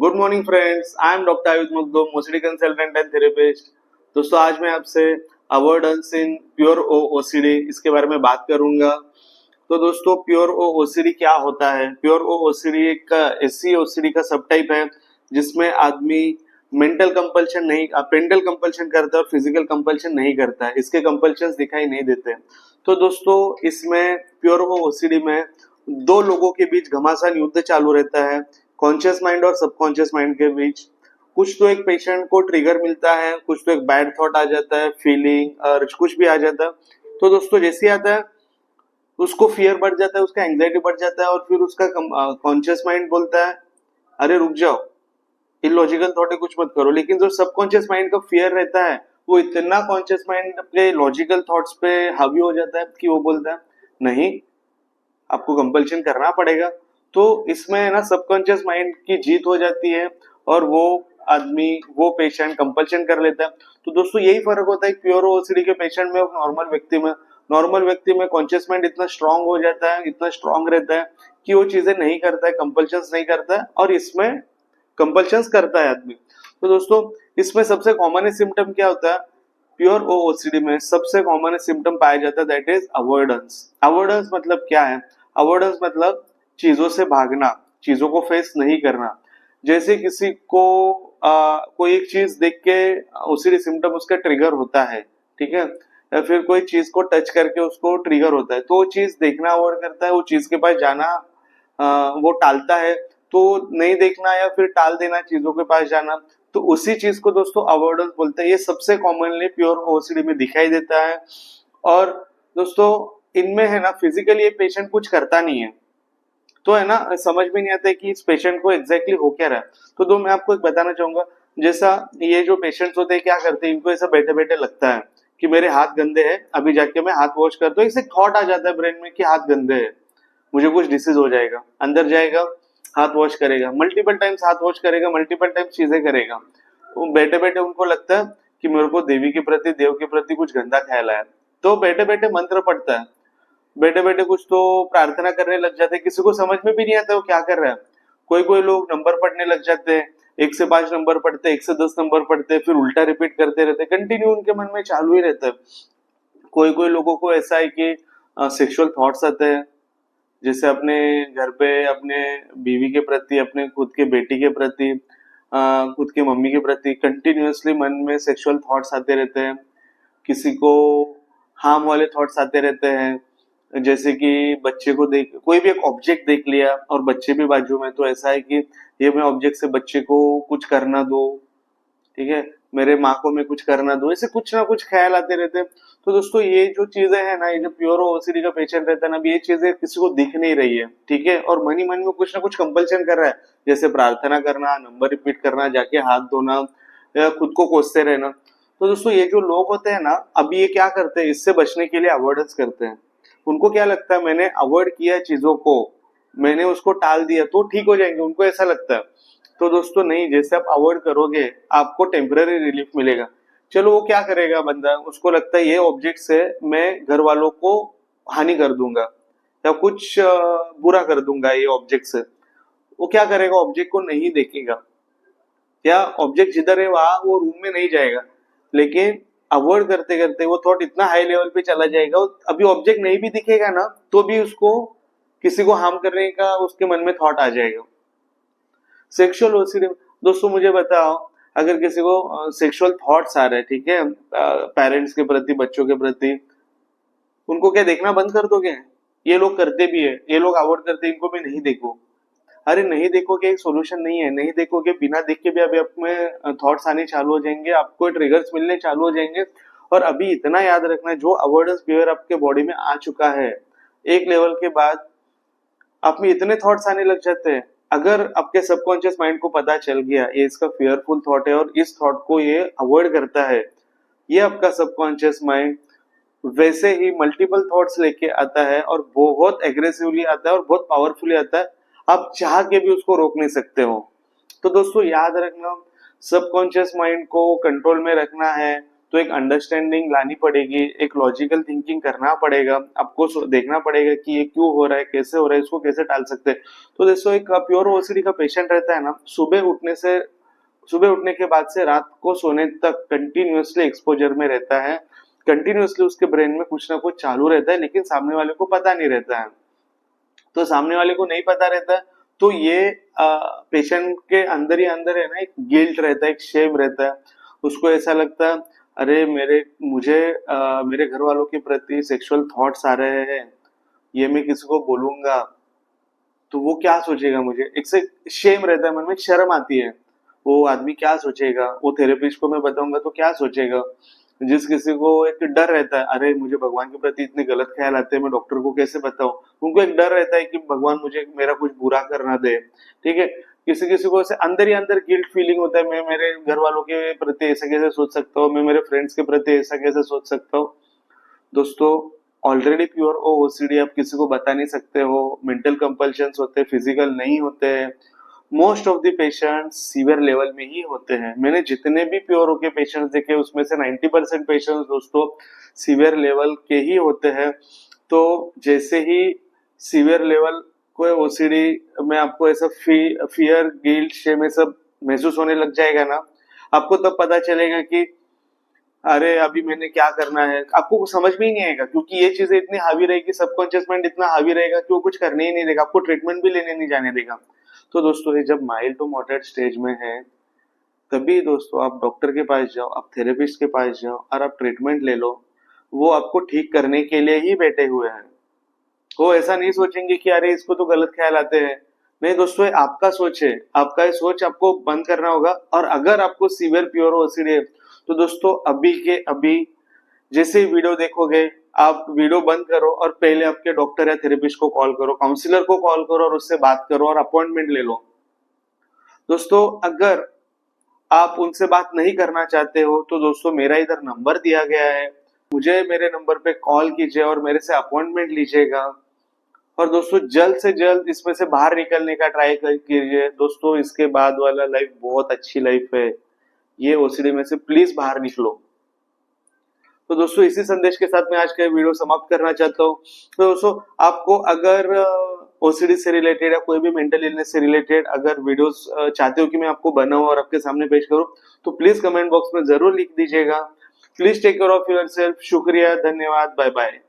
Good morning friends, I am doctor Ayush Makhdoom, OCD consultant and therapist. दोस्तों आज मैं आपसे अवॉइडेंस इन प्योर ओसीडी इसके बारे में बात करूंगा। तो दोस्तों प्योर ओसीडी क्या होता है? प्योर ओसीडी एक ऐसी ओसीडी का सब टाइप है जिसमें आदमी मेंटल कंपल्शन नहीं, पेंटल कंपल्शन करता है और फिजिकल कंपल्शन नहीं करता है। इसके कंपल्शन दिखाई नहीं देते। तो दोस्तों इसमें प्योर ओसीडी में दो लोगों के बीच घमासान युद्ध चालू रहता है, कॉन्शियस माइंड और सबकॉन्शियस माइंड के बीच। कुछ तो एक पेशेंट को ट्रिगर मिलता है, कुछ तो एक बैड थॉट आ जाता है, फीलिंग और कुछ भी आ जाता है। तो दोस्तों जैसे आता है उसको फियर बढ़ जाता है, उसका एंग्जाइटी बढ़ जाता है और फिर उसका कॉन्शियस माइंड बोलता है अरे रुक जाओ, इलॉजिकल थॉट है, कुछ मत करो। लेकिन जो सबकॉन्शियस माइंड का फियर रहता है वो इतना कॉन्शियस माइंड के लॉजिकल थॉट्स पे हावी हो जाता है कि वो बोलता है नहीं, आपको कंपल्शन करना पड़ेगा। तो इसमें ना सबकॉन्शियस माइंड की जीत हो जाती है और वो आदमी, वो पेशेंट कंपल्शन कर लेता है। तो दोस्तों यही फर्क होता है प्योर ओसीडी के पेशेंट में और नॉर्मल व्यक्ति में। नॉर्मल व्यक्ति में कॉन्शियस माइंड इतना स्ट्रांग हो जाता है, इतना स्ट्रांग रहता है कि वो चीजें नहीं करता है, कंपल्शंस नहीं करता है, और इसमें कंपल्शंस करता है आदमी। तो दोस्तों इसमें सबसे कॉमन सिम्टम क्या होता है? प्योर ओसीडी में सबसे कॉमन सिम्टम पाया जाता है, दैट इज अवॉइडेंस। अवॉइडेंस मतलब क्या है? अवॉइडेंस मतलब चीजों से भागना, चीजों को फेस नहीं करना। जैसे किसी को कोई एक चीज देख के ओसीडी सिम्टम उसका ट्रिगर होता है, ठीक है, या फिर कोई चीज को टच करके उसको ट्रिगर होता है, तो वो चीज देखना अवॉइड करता है, वो चीज के पास जाना वो टालता है। तो नहीं देखना या फिर टाल देना चीजों के पास जाना, तो उसी चीज को दोस्तों अवॉइडेंस बोलते हैं। ये सबसे कॉमनली प्योर ओसीडी में दिखाई देता है। और दोस्तों इनमें है ना फिजिकली ये पेशेंट कुछ करता नहीं है, तो है ना समझ में नहीं आता है कि इस पेशेंट को एग्जैक्टली हो क्या रहा है। तो दो मैं आपको एक बताना चाहूंगा, जैसा ये जो पेशेंट्स होते हैं क्या करते हैं, इनको ऐसा बैठे बैठे लगता है कि मेरे हाथ गंदे हैं, अभी जाके मैं हाथ वॉश करता हूँ। इससे थॉट आ जाता है ब्रेन में कि हाथ गंदे हैं, मुझे कुछ डिसीज हो जाएगा। अंदर जाएगा, हाथ वॉश करेगा, मल्टीपल टाइम्स हाथ वॉश करेगा, मल्टीपल टाइम्स चीजें करेगा। तो बैठे बैठे उनको लगता है कि मेरे को देवी के प्रति, देव के प्रति कुछ गंदा ख्याल आया, तो बैठे बैठे मंत्र पढ़ता है, बैठे बैठे कुछ तो प्रार्थना करने लग जाते हैं। किसी को समझ में भी नहीं आता वो क्या कर रहा है। कोई कोई लोग नंबर पढ़ने लग जाते हैं, 1 से 5 नंबर पढ़ते हैं, 1 से 10 नंबर पढ़ते हैं, फिर उल्टा रिपीट करते रहते हैं, कंटिन्यू उनके मन में चालू ही रहता है। कोई कोई लोगों को ऐसा है कि सेक्सुअल थॉट्स आते हैं, जैसे अपने घर पे अपने बीवी के प्रति, अपने खुद के बेटी के प्रति, खुद की मम्मी के प्रति कंटिन्यूअसली मन में सेक्सुअल थॉट्स आते रहते हैं। किसी को हार्म वाले थॉट्स आते रहते हैं, जैसे कि बच्चे को देख, कोई भी एक ऑब्जेक्ट देख लिया और बच्चे भी बाजू में, तो ऐसा है कि ये मैं ऑब्जेक्ट से बच्चे को कुछ करना दो, ठीक है, मेरे माँ को मैं कुछ करना दूं, ऐसे कुछ ना कुछ ख्याल आते रहते हैं। तो दोस्तों ये जो चीजें हैं ना, ये जो प्योर ओसीडी का पेशेंट रहता है ना, अभी ये चीजें किसी को दिख नहीं रही है, ठीक है, और मन ही मन में कुछ ना कुछ कंपल्शन कर रहा है, जैसे प्रार्थना करना, नंबर रिपीट करना, जाके हाथ धोना, या खुद को कोसते रहना। तो दोस्तों ये जो लोग होते हैं ना, अभी ये क्या करते हैं, इससे बचने के लिए अवॉइडेंस करते हैं। उनको क्या लगता है, मैंने अवॉइड किया चीजों को, मैंने उसको टाल दिया तो ठीक हो जाएंगे, उनको ऐसा लगता है। तो दोस्तों नहीं, जैसे आप अवॉइड करोगे आपको टेम्पररी रिलीफ मिलेगा। चलो वो क्या करेगा बंदा, उसको लगता है ये ऑब्जेक्ट से मैं घर वालों को हानि कर दूंगा या कुछ बुरा कर दूंगा ये ऑब्जेक्ट से। वो क्या करेगा, ऑब्जेक्ट को नहीं देखेगा, या ऑब्जेक्ट जिधर है वहां वो रूम में नहीं जाएगा, लेकिन अवॉइड करते करते वो थॉट इतना हाई लेवल पे चला जाएगा, अभी ऑब्जेक्ट नहीं भी दिखेगा ना तो भी उसको किसी को हार्म करने का उसके मन में थॉट आ जाएगा। सेक्सुअल ओसीडी, दोस्तों मुझे बताओ, अगर किसी को सेक्सुअल थॉट्स आ रहे हैं, ठीक है, पेरेंट्स के प्रति, बच्चों के प्रति, उनको क्या देखना बंद कर दोगे? ये लोग करते भी है, ये लोग अवॉइड करते हैं, इनको भी नहीं देखो। अरे नहीं देखोगे एक सोल्यूशन नहीं है, नहीं देखोगे, बिना देख के भी अभी आप में थॉट्स आने चालू हो जाएंगे, आपको ट्रिगर्स मिलने चालू हो जाएंगे। और अभी इतना याद रखना है, जो अवॉइडेंस बिहेवियर आपके बॉडी में आ चुका है, एक लेवल के बाद आप में इतने थॉट्स आने लग जाते हैं, अगर आपके सबकॉन्शियस माइंड को पता चल गया ये इसका फियरफुल थॉट है और इस थॉट को ये अवॉइड करता है, ये आपका सबकॉन्शियस माइंड वैसे ही मल्टीपल थॉट्स लेके आता है और बहुत एग्रेसिवली आता है और बहुत पावरफुली आता है, आप चाह के भी उसको रोक नहीं सकते हो। तो दोस्तों याद रखना, सबकॉन्शियस माइंड को कंट्रोल में रखना है, तो एक अंडरस्टैंडिंग लानी पड़ेगी, एक लॉजिकल थिंकिंग करना पड़ेगा, आपको देखना पड़ेगा कि ये क्यों हो रहा है, कैसे हो रहा है, इसको कैसे टाल सकते हैं। तो दोस्तों एक प्योर ओसीडी का पेशेंट रहता है ना, सुबह उठने के बाद से रात को सोने तक कंटिन्यूअसली एक्सपोजर में रहता है, कंटिन्यूअसली उसके ब्रेन में कुछ ना कुछ चालू रहता है, लेकिन सामने वाले को पता नहीं रहता है। तो सामने वाले को नहीं पता रहता है, तो ये पेशेंट के अंदर ही अंदर है ना, एक गिल्ट रहता है, एक शेम रहता है। उसको ऐसा लगता है, अरे मेरे घर वालों के प्रति सेक्सुअल थॉट्स आ रहे हैं, ये मैं किसी को बोलूंगा तो वो क्या सोचेगा, मुझे एक से शेम रहता है, मन में शर्म आती है, वो आदमी क्या सोचेगा, वो थेरेपिस्ट को मैं बताऊंगा तो क्या सोचेगा। जिस किसी को एक डर रहता है, अरे मुझे भगवान के प्रति इतने गलत ख्याल आते हैं, मैं डॉक्टर को कैसे बताऊं, उनको एक डर रहता है कि भगवान मुझे मेरा कुछ बुरा कर ना दे। ठीक है, किसी किसी को ऐसे अंदर ही अंदर गिल्ट फीलिंग होता है, मैं मेरे घर वालों के प्रति ऐसा कैसे सोच सकता हूँ, मैं मेरे फ्रेंड्स के प्रति ऐसा कैसे सोच सकता हूँ। दोस्तों ऑलरेडी प्योर ओसीडी आप किसी को बता नहीं सकते हो, मेंटल कंपल्शंस होते हैं, फिजिकल नहीं होते हैं। Most of the patients severe level में ही होते हैं। मैंने जितने भी प्योर के पेशेंट्स देखे उसमें से 90% पेशेंट्स दोस्तों सीवियर लेवल के ही होते हैं। तो जैसे ही सीवियर लेवल कोई ओसीडी में आपको ऐसा फियर गिल्ट शेम सब महसूस होने लग जाएगा ना, आपको तब पता चलेगा कि अरे अभी मैंने क्या करना है, आपको समझ में ही नहीं आएगा, क्योंकि ये चीजें इतनी हावी रहेगी, सबकॉन्शियस माइंड इतना हावी रहेगा कि वो कुछ करने ही नहीं देगा, आपको ट्रीटमेंट भी लेने नहीं जाने देगा। तो दोस्तों ये जब माइल्ड टू मॉडरेट स्टेज में है, तभी दोस्तों आप डॉक्टर के पास जाओ, आप थेरेपिस्ट के पास जाओ और आप ट्रीटमेंट ले लो। वो आपको ठीक करने के लिए ही बैठे हुए हैं। वो ऐसा नहीं सोचेंगे कि अरे इसको तो गलत ख्याल आते हैं। नहीं दोस्तों, ये आपका सोच है, आपका ये सोच आपको बंद करना होगा। और अगर आपको सीवियर प्योर ओसीडी है तो दोस्तों अभी के अभी जैसे ही वीडियो देखोगे, आप वीडियो बंद करो और पहले आपके डॉक्टर या थेरेपिस्ट को कॉल करो, काउंसलर को कॉल करो और उससे बात करो और अपॉइंटमेंट ले लो। दोस्तों अगर आप उनसे बात नहीं करना चाहते हो तो दोस्तों मेरा इधर नंबर दिया गया है, मुझे मेरे नंबर पे कॉल कीजिए और मेरे से अपॉइंटमेंट लीजिएगा। और दोस्तों जल्द से जल्द इसमें से बाहर निकलने का ट्राई कीजिए। दोस्तों इसके बाद वाला लाइफ बहुत अच्छी लाइफ है, ये ओसीडी में से प्लीज बाहर निकलो। तो दोस्तों इसी संदेश के साथ मैं आज का वीडियो समाप्त करना चाहता हूँ। तो दोस्तों आपको अगर ओसीडी से रिलेटेड या कोई भी मेंटल इलनेस से रिलेटेड अगर वीडियोस चाहते हो कि मैं आपको बनाऊं और आपके सामने पेश करूं, तो प्लीज कमेंट बॉक्स में जरूर लिख दीजिएगा। Please take care of yourself. शुक्रिया, धन्यवाद, बाय बाय।